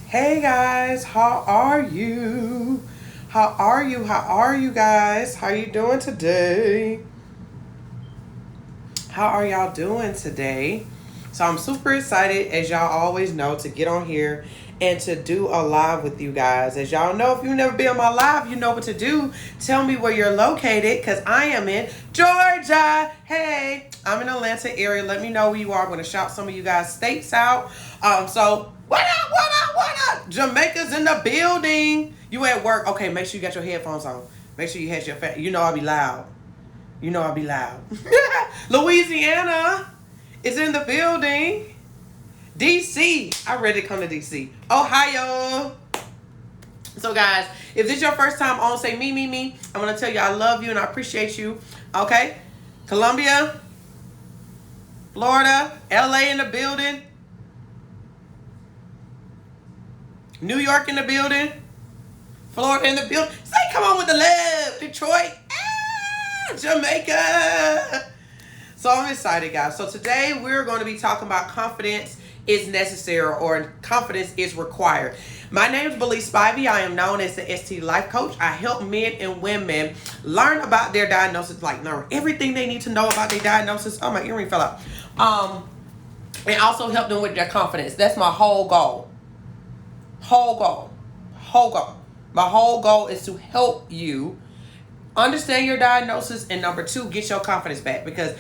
Hey guys, how are you? How are you? How are you guys? How you doing today? How are y'all doing today? So I'm super excited, as y'all always know, to get on here and to do a live with you guys. As y'all know, if you've never been on my live, you know what to do. Tell me where you're located, because I am in Georgia. Hey, I'm in Atlanta area. Let me know where you are. I'm going to shout some of you guys' states out. So, what up, what up, what up? Jamaica's in the building. You at work. Okay, make sure you got your headphones on. Make sure you have your you know I'll be loud. You know I'll be loud. Louisiana is in the building. DC. I ready to come to DC. Ohio. So guys, if this is your first time on, say me. I'm going to tell you I love you and I appreciate you. Okay? Columbia, Florida, LA in the building. New York in the building. Florida in the building. Say come on with the love. Detroit. Jamaica. So I'm excited, guys. So today we're going to be talking about confidence is necessary or confidence is required. My name is Belize Spivey. I am known as the ST Life Coach. I help men and women learn about their diagnosis, like learn everything they need to know about their diagnosis. Oh, my earring fell out. And also help them with their confidence. That's my whole goal. Whole goal. My whole goal is to help you understand your diagnosis, and number two, get your confidence back. Because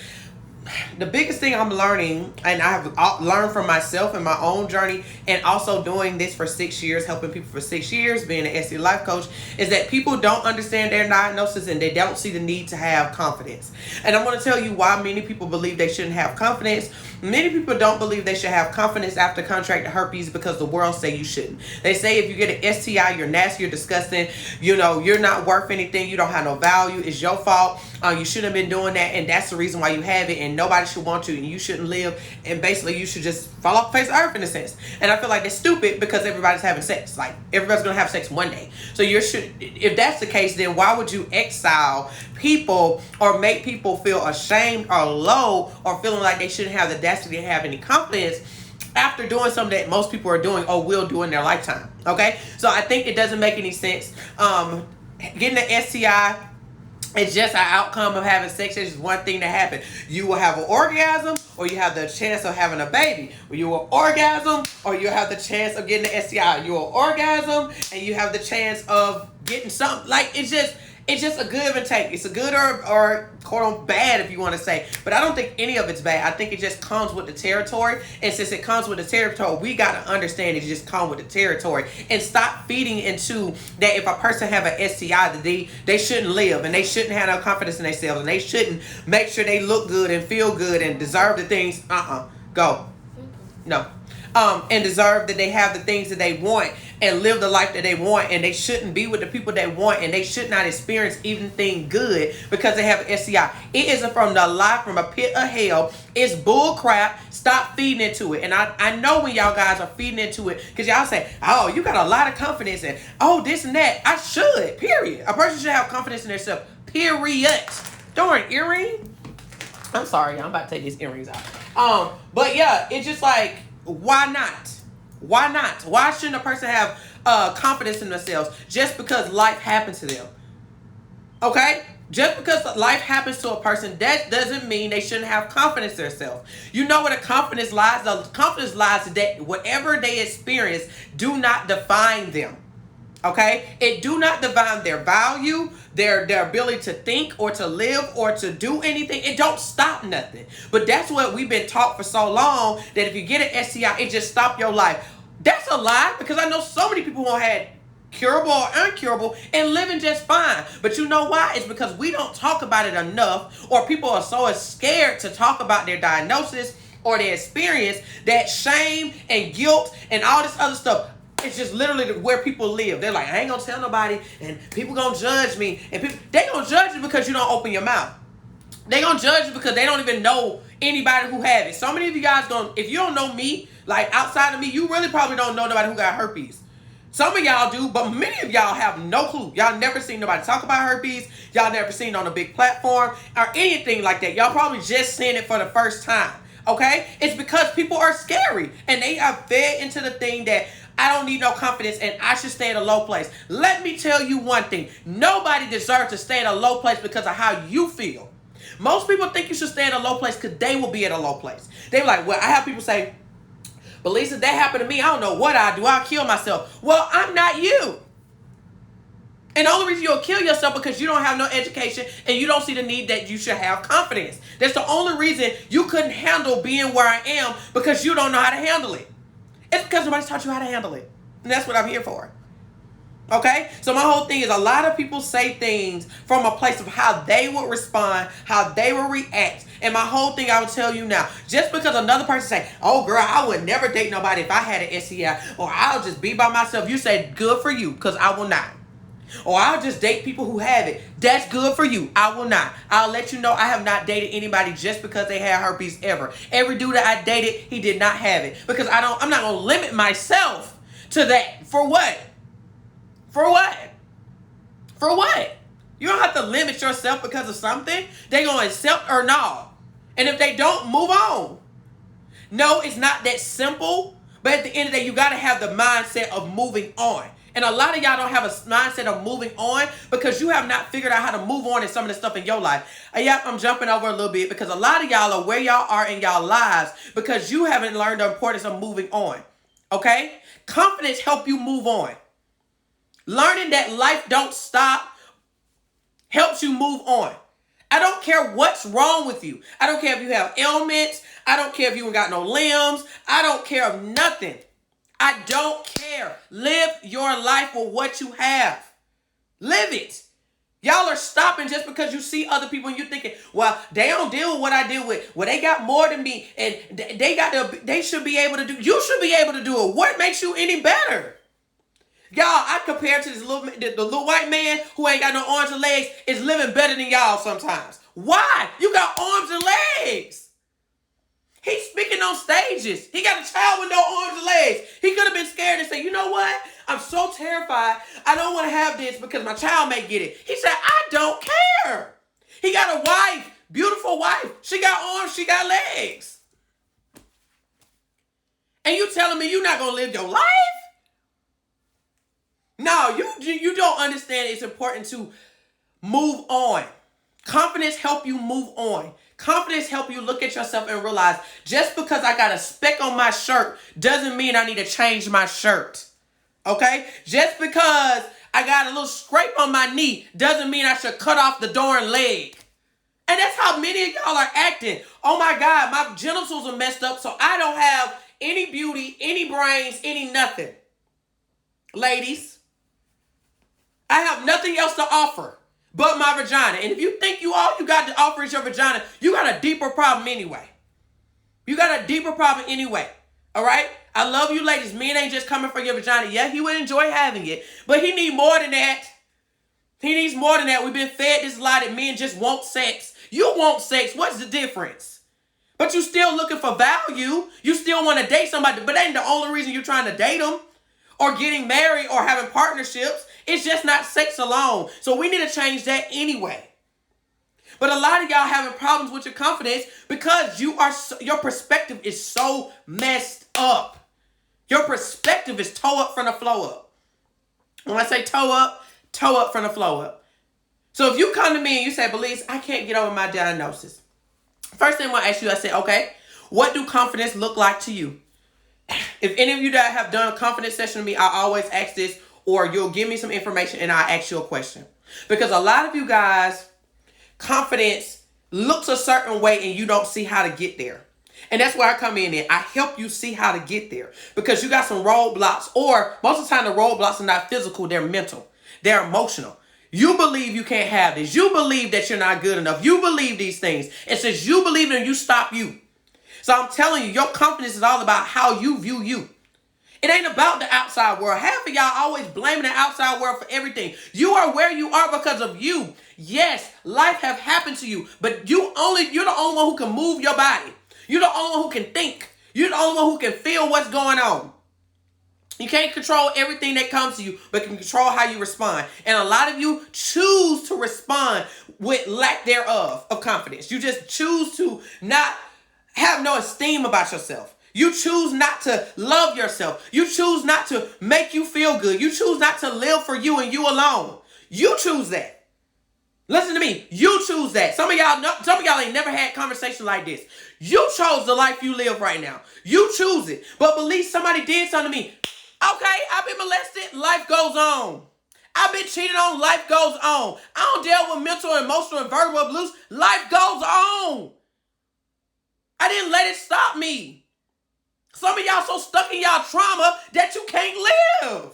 the biggest thing I'm learning, and I have learned from myself in my own journey, and also doing this for 6 years, helping people for 6 years, being an SE life coach, is that people don't understand their diagnosis and they don't see the need to have confidence. And I'm going to tell you why many people believe they shouldn't have confidence. Many people don't believe they should have confidence after contracting herpes because the world say you shouldn't. They say if you get an STI, you're nasty, you're disgusting, you know, you're not worth anything, you don't have no value, it's your fault, you shouldn't have been doing that, and that's the reason why you have it, and nobody should want you, and you shouldn't live, and basically you should just fall off the face of earth in a sense. And I feel like that's stupid because everybody's having sex. Like, everybody's gonna have sex one day. So if that's the case, then why would you exile people or make people feel ashamed or low or feeling like they shouldn't have the audacity to have any confidence after doing something that most people are doing or will do in their lifetime? Okay, so I think it doesn't make any sense. Getting an STI, it's just an outcome of having sex. It's just one thing that happens. You will have an orgasm, or you have the chance of having a baby. Or you will orgasm, or you have the chance of getting an STI. You will orgasm, and you have the chance of getting something. Like, it's just a give and take. It's a good or quote unquote bad, if you want to say. But I don't think any of it's bad. I think it just comes with the territory. And since it comes with the territory, we got to understand it just comes with the territory. And stop feeding into that if a person have an STI, that they shouldn't live. And they shouldn't have no confidence in themselves. And they shouldn't make sure they look good and feel good and deserve the things. Go. No. And deserve that they have the things that they want and live the life that they want, and they shouldn't be with the people they want, and they should not experience anything good because they have an STI. It isn't from the life, from a pit of hell. It's bull crap. Stop feeding into it. And I know when y'all guys are feeding into it, because y'all say, oh, you got a lot of confidence and oh, this and that. I should, period. A person should have confidence in themselves, period. Don't wear an earring. I'm sorry, I'm about to take these earrings out. But yeah, it's just like, why not? Why not? Why shouldn't a person have confidence in themselves just because life happens to them? Okay? Just because life happens to a person, that doesn't mean they shouldn't have confidence in themselves. You know where the confidence lies? The confidence lies that whatever they experience do not define them. Okay? It do not define their value, their ability to think or to live or to do anything. It don't stop nothing. But that's what we've been taught for so long, that if you get an STI, it just stop your life. That's a lie, because I know so many people who had curable or uncurable and living just fine. But you know why? It's because we don't talk about it enough, or people are so scared to talk about their diagnosis or their experience that shame and guilt and all this other stuff, it's just literally where people live. They're like, I ain't gonna tell nobody, and people gonna judge me, and they gonna judge you because you don't open your mouth. They gonna judge you because they don't even know anybody who have it. So many of you guys if you don't know me, like outside of me, you really probably don't know nobody who got herpes. Some of y'all do, but many of y'all have no clue. Y'all never seen nobody talk about herpes. Y'all never seen it on a big platform or anything like that. Y'all probably just seen it for the first time. Okay? It's because people are scary, and they are fed into the thing that I don't need no confidence and I should stay at a low place. Let me tell you one thing. Nobody deserves to stay at a low place because of how you feel. Most people think you should stay at a low place because they will be at a low place. They were like, well, I have people say, but Lisa, that happened to me. I don't know what I do. I'll kill myself. Well, I'm not you. And the only reason you'll kill yourself because you don't have no education and you don't see the need that you should have confidence. That's the only reason you couldn't handle being where I am, because you don't know how to handle it. It's because nobody's taught you how to handle it. And that's what I'm here for. Okay? So my whole thing is, a lot of people say things from a place of how they would respond, how they would react. And my whole thing, I will tell you now, just because another person say, oh girl, I would never date nobody if I had an STI, or I'll just be by myself. You say, good for you, because I will not. Or I'll just date people who have it. That's good for you. I will not. I'll let you know I have not dated anybody just because they had herpes ever. Every dude that I dated, he did not have it. Because I'm not going to limit myself to that. For what? For what? For what? You don't have to limit yourself because of something. They're going to accept or not. And if they don't, move on. No, it's not that simple. But at the end of the day, you got to have the mindset of moving on. And a lot of y'all don't have a mindset of moving on because you have not figured out how to move on in some of the stuff in your life. Yep, I'm jumping over a little bit because a lot of y'all are where y'all are in y'all lives because you haven't learned the importance of moving on. Okay? Confidence help you move on. Learning that life don't stop helps you move on. I don't care what's wrong with you. I don't care if you have ailments. I don't care if you ain't got no limbs. I don't care of nothing. I don't care. Live your life with what you have. Live it. Y'all are stopping just because you see other people and you're thinking, well, they don't deal with what I deal with. Well, they got more than me and they should be able to do. You should be able to do it. What makes you any better? Y'all, I compare to the little white man who ain't got no arms and legs is living better than y'all sometimes. Why? You got arms and legs. He's speaking on stages. He got a child with no arms and legs. He could have been scared and said, you know what? I'm so terrified. I don't want to have this because my child may get it. He said, I don't care. He got a wife, beautiful wife. She got arms, she got legs. And you telling me you're not going to live your life? No, you don't understand it's important to move on. Confidence help you move on. Confidence help you look at yourself and realize just because I got a speck on my shirt doesn't mean I need to change my shirt. Okay? Just because I got a little scrape on my knee doesn't mean I should cut off the darn leg. And that's how many of y'all are acting. Oh my God, my genitals are messed up, so I don't have any beauty, any brains, any nothing. Ladies, I have nothing else to offer but my vagina. And if you think all you got to offer is your vagina, you got a deeper problem anyway. You got a deeper problem anyway. All right? I love you ladies. Men ain't just coming for your vagina. Yeah, he would enjoy having it. But he need more than that. He needs more than that. We've been fed this lie that men just want sex. You want sex. What's the difference? But you still looking for value. You still want to date somebody. But that ain't the only reason you're trying to date them or getting married or having partnerships. It's just not sex alone. So we need to change that anyway. But a lot of y'all having problems with your confidence because your perspective is so messed up. Your perspective is toe up from the flow up. When I say toe up from the flow up. So if you come to me and you say, Belize, I can't get over my diagnosis. First thing I'm going to ask you, I say, okay, what do confidence look like to you? If any of you that have done a confidence session with me, I always ask this, or you'll give me some information and I'll ask you a question. Because a lot of you guys, confidence looks a certain way and you don't see how to get there. And that's where I come in. I help you see how to get there. Because you got some roadblocks, or most of the time the roadblocks are not physical, they're mental. They're emotional. You believe you can't have this. You believe that you're not good enough. You believe these things. And since you believe it, you stop you. So I'm telling you, your confidence is all about how you view you. It ain't about the outside world. Half of y'all always blaming the outside world for everything. You are where you are because of you. Yes, life have happened to you, but you're the only one who can move your body. You're the only one who can think. You're the only one who can feel what's going on. You can't control everything that comes to you, but can control how you respond. And a lot of you choose to respond with lack thereof of confidence. You just choose to not have no esteem about yourself. You choose not to love yourself. You choose not to make you feel good. You choose not to live for you and you alone. You choose that. Listen to me. You choose that. Some of y'all ain't never had conversation like this. You chose the life you live right now. You choose it. But believe somebody did something to me. Okay, I've been molested. Life goes on. I've been cheated on. Life goes on. I don't deal with mental, emotional, and verbal abuse. Life goes on. I didn't let it stop me. Some of y'all so stuck in y'all trauma that you can't live.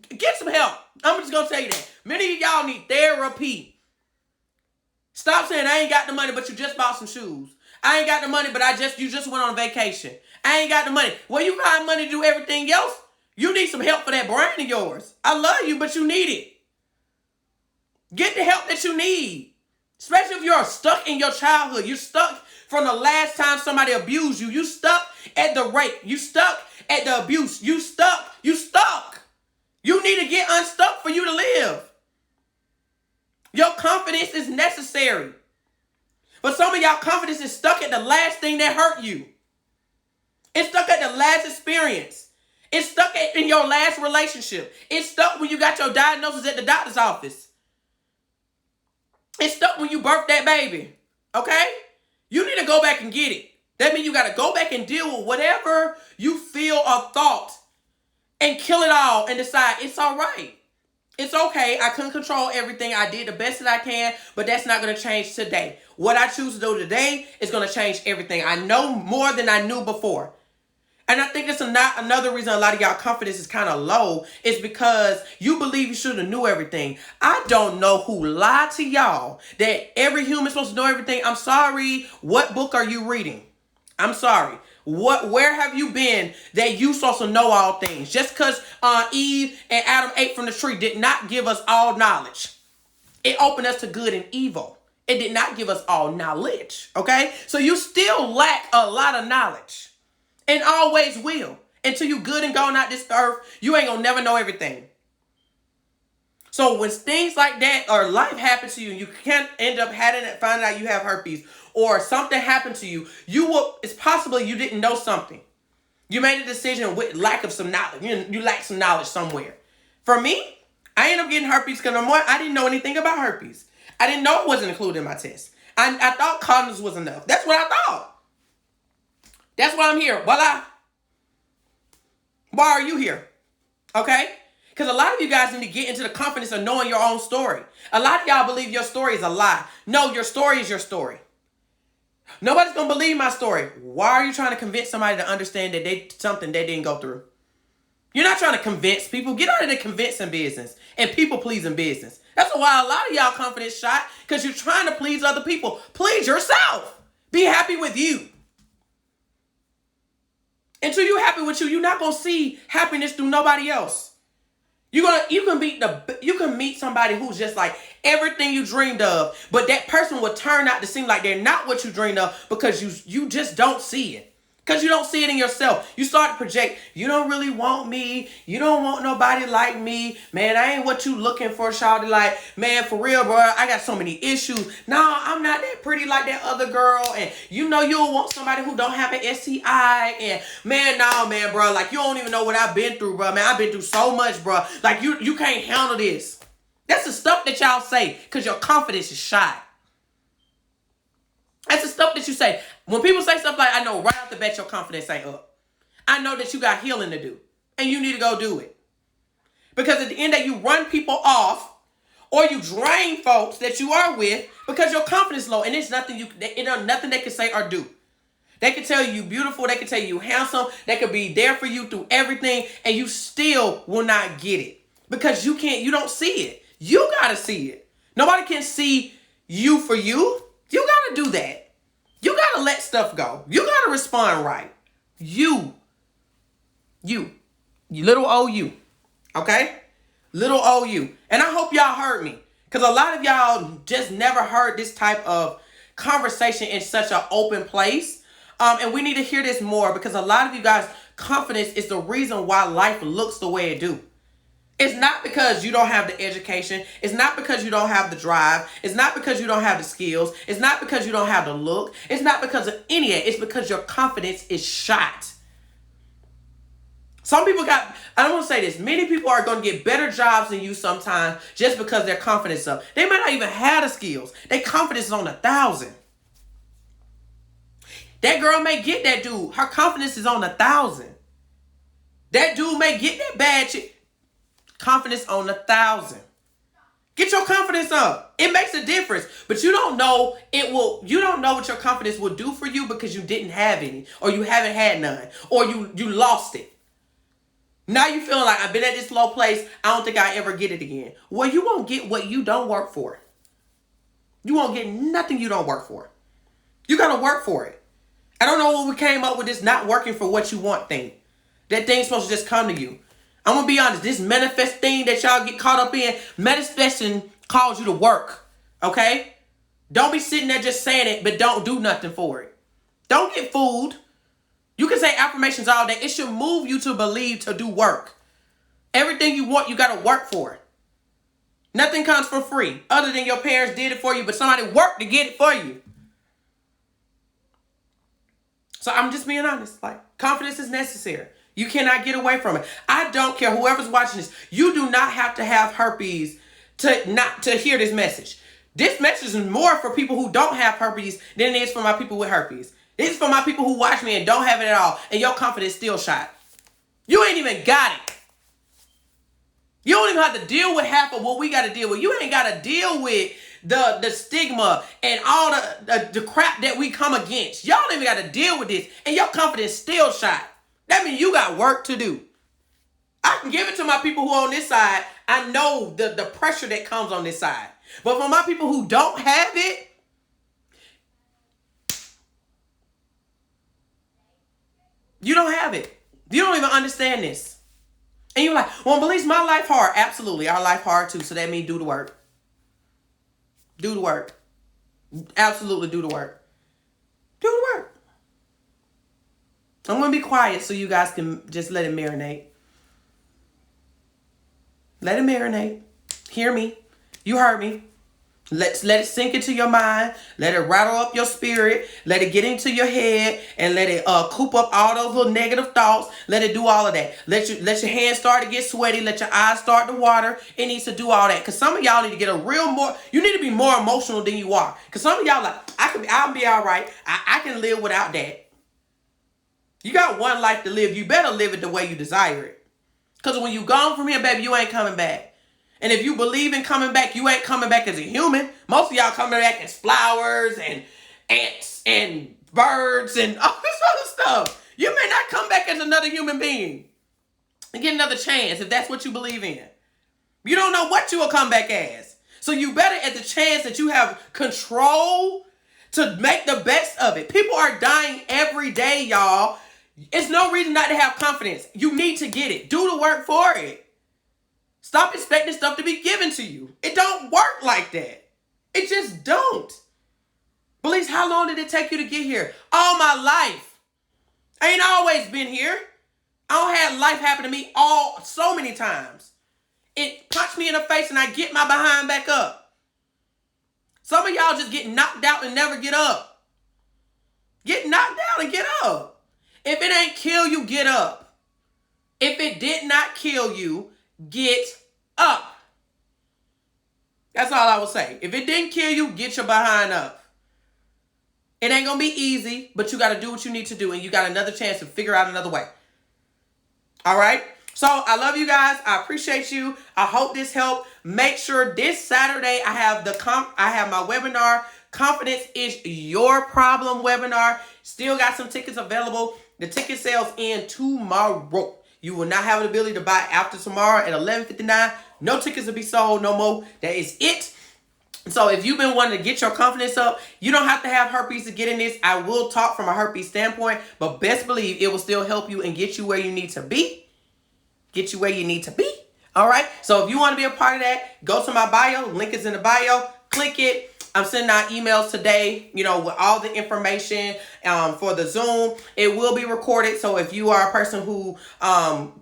Get some help. I'm just going to tell you that. Many of y'all need therapy. Stop saying, I ain't got the money, but you just bought some shoes. I ain't got the money, but you just went on vacation. I ain't got the money. Well, you got money to do everything else. You need some help for that brain of yours. I love you, but you need it. Get the help that you need. Especially if you're stuck in your childhood. You're stuck from the last time somebody abused you. You stuck at the rape. You stuck at the abuse. You stuck. You need to get unstuck for you to live. Your confidence is necessary. But some of y'all confidence is stuck at the last thing that hurt you. It's stuck at the last experience. It's stuck in your last relationship. It's stuck when you got your diagnosis at the doctor's office. It's stuck when you birthed that baby. Okay? You need to go back and get it. That means you got to go back and deal with whatever you feel or thought and kill it all and decide it's all right. It's okay. I couldn't control everything. I did the best that I can, but that's not going to change today. What I choose to do today is going to change everything. I know more than I knew before. And I think it's another reason a lot of y'all confidence is kind of low is because you believe you should have knew everything. I don't know who lied to y'all that every human is supposed to know everything. I'm sorry. What book are you reading? I'm sorry. Where have you been that you supposed to know all things? Just because Eve and Adam ate from the tree did not give us all knowledge. It opened us to good and evil. It did not give us all knowledge. Okay? So you still lack a lot of knowledge. And always will. Until you good and gone out this earth, you ain't gonna never know everything. So when things like that or life happens to you, you can't end up finding out you have herpes, or something happened to you, it's possible you didn't know something. You made a decision with lack of some knowledge. You lack some knowledge somewhere. For me, I ended up getting herpes because I didn't know anything about herpes. I didn't know it wasn't included in my test. I thought condoms was enough. That's what I thought. That's why I'm here. Voila. Why are you here? Okay? Because a lot of you guys need to get into the confidence of knowing your own story. A lot of y'all believe your story is a lie. No, your story is your story. Nobody's going to believe my story. Why are you trying to convince somebody to understand that something they didn't go through? You're not trying to convince people. Get out of the convincing business and people-pleasing business. That's why a lot of y'all confidence shot, because you're trying to please other people. Please yourself. Be happy with you. Until you're happy with you, you're not going to see happiness through nobody else. You can meet somebody who's just like everything you dreamed of, but that person will turn out to seem like they're not what you dreamed of because you just don't see it. Because you don't see it in yourself. You start to project, you don't really want me. You don't want nobody like me. Man, I ain't what you looking for, shawty. Like, man, for real, bro, I got so many issues. No, I'm not that pretty like that other girl. And you know you'll want somebody who don't have an STI. And man, no, man, bro, like you don't even know what I've been through, bro. Man, I've been through so much, bro. Like you can't handle this. That's the stuff that y'all say because your confidence is shot. That's the stuff that you say. When people say stuff like, I know right off the bat your confidence ain't up. I know that you got healing to do. And you need to go do it. Because at the end of the day, you run people off or you drain folks that you are with because your confidence is low. And there's nothing nothing they can say or do. They can tell you beautiful. They can tell you handsome. They could be there for you through everything. And you still will not get it. Because you don't see it. You got to see it. Nobody can see you for you. You got to do that. You got to let stuff go. You got to respond right. You. Little old you. Okay? Little old you. And I hope y'all heard me. Because a lot of y'all just never heard this type of conversation in such an open place. And we need to hear this more because a lot of you guys' confidence is the reason why life looks the way it do. It's not because you don't have the education. It's not because you don't have the drive. It's not because you don't have the skills. It's not because you don't have the look. It's not because of any of it. It's because your confidence is shot. Some people I don't want to say this. Many people are going to get better jobs than you sometimes just because their confidence is up. They might not even have the skills. Their confidence is on 1,000. That girl may get that dude. Her confidence is on 1,000. That dude may get that bad chick. Confidence on 1,000. Get your confidence up. It makes a difference. But you don't know you don't know what your confidence will do for you because you didn't have any, or you haven't had none, or you lost it. Now you feeling like I've been at this low place. I don't think I'll ever get it again. Well, you won't get what you don't work for. You won't get nothing you don't work for. You got to work for it. I don't know what we came up with this not working for what you want thing. That thing's supposed to just come to you. I'm going to be honest. This manifest thing that y'all get caught up in, manifesting calls you to work. Okay? Don't be sitting there just saying it, but don't do nothing for it. Don't get fooled. You can say affirmations all day. It should move you to believe, to do work. Everything you want, you got to work for it. Nothing comes for free other than your parents did it for you, but somebody worked to get it for you. So I'm just being honest. Like, confidence is necessary. You cannot get away from it. I don't care whoever's watching this. You do not have to have herpes to hear this message. This message is more for people who don't have herpes than it is for my people with herpes. This is for my people who watch me and don't have it at all, and your confidence still shot. You ain't even got it. You don't even have to deal with half of what we got to deal with. You ain't got to deal with the stigma and all the crap that we come against. Y'all don't even got to deal with this, and your confidence still shot. That means you got work to do. I can give it to my people who are on this side. I know the pressure that comes on this side. But for my people who don't have it, you don't have it. You don't even understand this. And you're like, well, Belize, my life hard. Absolutely. Our life hard too. So that means do the work. Do the work. Absolutely do the work. Do the work. I'm going to be quiet so you guys can just let it marinate. Let it marinate. Hear me. You heard me. Let it sink into your mind. Let it rattle up your spirit. Let it get into your head and let it coop up all those little negative thoughts. Let it do all of that. Let your hands start to get sweaty. Let your eyes start to water. It needs to do all that. Because some of y'all need to get you need to be more emotional than you are. Because some of y'all like, I'll be all right. I can live without that. You got one life to live. You better live it the way you desire it. Because when you gone from here, baby, you ain't coming back. And if you believe in coming back, you ain't coming back as a human. Most of y'all coming back as flowers and ants and birds and all this other stuff. You may not come back as another human being and get another chance if that's what you believe in. You don't know what you will come back as. So you better at the chance that you have control to make the best of it. People are dying every day, y'all. It's no reason not to have confidence. You need to get it. Do the work for it. Stop expecting stuff to be given to you. It don't work like that. It just don't. Belize, how long did it take you to get here? All my life. I ain't always been here. I don't have life happen to me so many times. It punched me in the face and I get my behind back up. Some of y'all just get knocked out and never get up. Get knocked down and get up. If it ain't kill you, get up. If it did not kill you, get up. That's all I will say. If it didn't kill you, get your behind up. It ain't going to be easy, but you got to do what you need to do, and you got another chance to figure out another way. All right? So I love you guys. I appreciate you. I hope this helped. Make sure this Saturday I have my webinar, Confidence is Your Problem webinar. Still got some tickets available. The ticket sales end tomorrow. You will not have the ability to buy after tomorrow at 11:59. No tickets will be sold no more. That is it. So if you've been wanting to get your confidence up, you don't have to have herpes to get in this. I will talk from a herpes standpoint, but best believe it will still help you and get you where you need to be. Get you where you need to be. All right. So if you want to be a part of that, go to my bio. Link is in the bio. Click it. I'm sending out emails today, with all the information For the Zoom, it will be recorded. So if you are a person who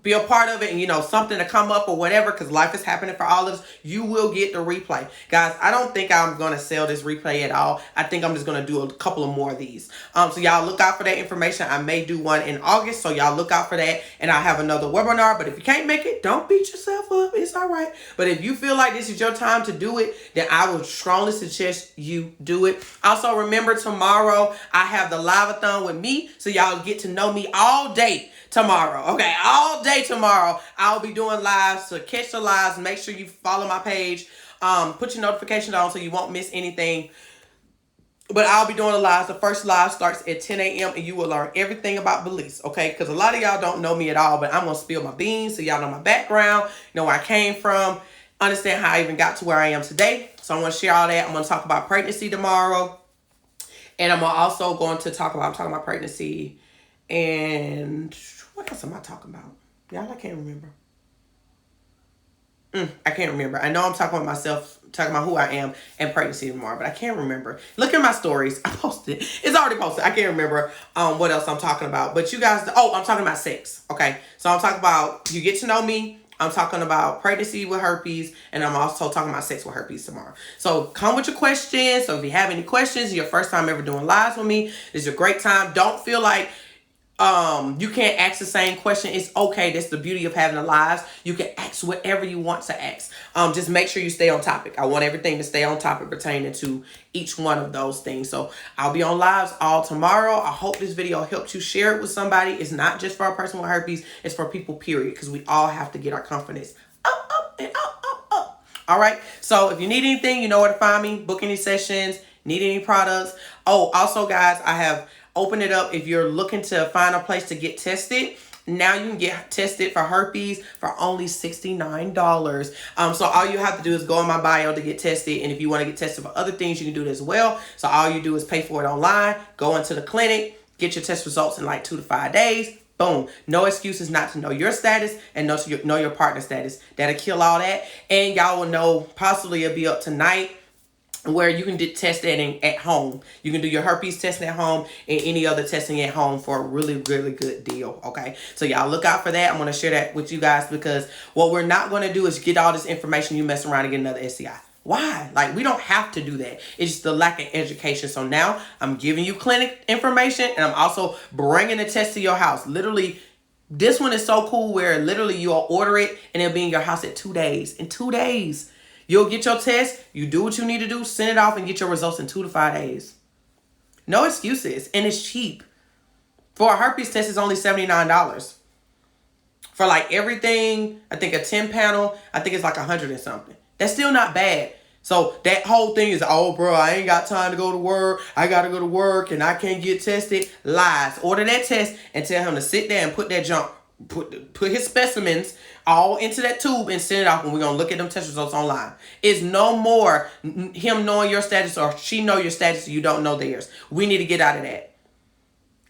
be a part of it and you know something to come up or whatever, because life is happening for all of us, you will get the replay. Guys, I don't think I'm going to sell this replay at all. I think I'm just going to do a couple of more of these. So y'all look out for that information. I may do one in August, so y'all look out for that. And I'll have another webinar. But if you can't make it, don't beat yourself up. It's all right. But if you feel like this is your time to do it, then I would strongly suggest you do it. Also, remember tomorrow I have the live-a-thon with me, so y'all get to know me all day tomorrow. Okay, all day tomorrow I'll be doing lives. So catch the lives. Make sure you follow my page. Put your notifications on so you won't miss anything. But I'll be doing the lives. The first live starts at 10 a.m. and you will learn everything about Belize, okay? Because a lot of y'all don't know me at all, but I'm going to spill my beans so y'all know my background, know where I came from, understand how I even got to where I am today. So I'm going to share all that. I'm going to talk about pregnancy tomorrow. And I'm also going to talk about pregnancy. And what else am I talking about? Y'all, I can't remember. I can't remember. I know I'm talking about myself, talking about who I am and pregnancy tomorrow, but I can't remember. Look at my stories. I posted it. It's already posted. I can't remember what else I'm talking about. But you guys, I'm talking about sex. Okay. So I'm talking about you get to know me. I'm talking about pregnancy with herpes, and I'm also talking about sex with herpes tomorrow. So come with your questions. So if you have any questions, your first time ever doing lives with me, it's a great time. Don't feel like you can't ask the same question. It's okay. That's the beauty of having the lives. You can ask whatever you want to ask. Just make sure you stay on topic. I want everything to stay on topic pertaining to each one of those things. So I'll be on lives all tomorrow. I hope this video helped you. Share it with somebody. It's not just for a person with herpes. It's for people, period. Because we all have to get our confidence up, up, and up, up, up. All right. So if you need anything, you know where to find me. Book any sessions. Need any products. Oh, also, guys, I have opened it up. If you're looking to find a place to get tested, now you can get tested for herpes for only $69. So all you have to do is go in my bio to get tested. And if you want to get tested for other things, you can do it as well. So all you do is pay for it online, go into the clinic, get your test results in like 2 to 5 days. Boom. No excuses not to know your status and know your partner status. That'll kill all that. And y'all will know, possibly it'll be up tonight, where you can test that at home. You can do your herpes testing at home and any other testing at home for a really, really good deal, okay? So y'all look out for that. I'm going to share that with you guys, because what we're not going to do is get all this information, you mess around and get another STI. Why? Like, we don't have to do that. It's just the lack of education. So now I'm giving you clinic information, and I'm also bringing the test to your house. Literally, this one is so cool where literally you'll order it and it'll be in your house in 2 days. In 2 days. You'll get your test, you do what you need to do, send it off, and get your results in 2 to 5 days. No excuses. And it's cheap. For a herpes test, it's only $79. For like everything, I think a 10 panel, I think it's like 100 and something. That's still not bad. So that whole thing is, oh, bro, I ain't got time to go to work. I got to go to work and I can't get tested. Lies. Order that test and tell him to sit there and put that junk, put his specimens all into that tube and send it off, and we're going to look at them test results online. It's no more him knowing your status or she know your status and you don't know theirs. We need to get out of that.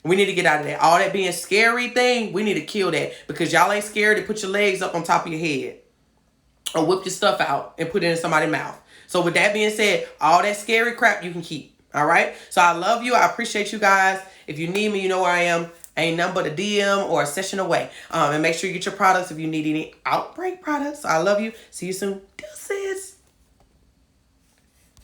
We need to get out of that. All that being scary thing, we need to kill that, because y'all ain't scared to put your legs up on top of your head or whip your stuff out and put it in somebody's mouth. So with that being said, all that scary crap you can keep. All right? So I love you. I appreciate you guys. If you need me, you know where I am. Ain't nothing but a DM or a session away. And make sure you get your products if you need any Outbreak products. I love you. See you soon. Deuces.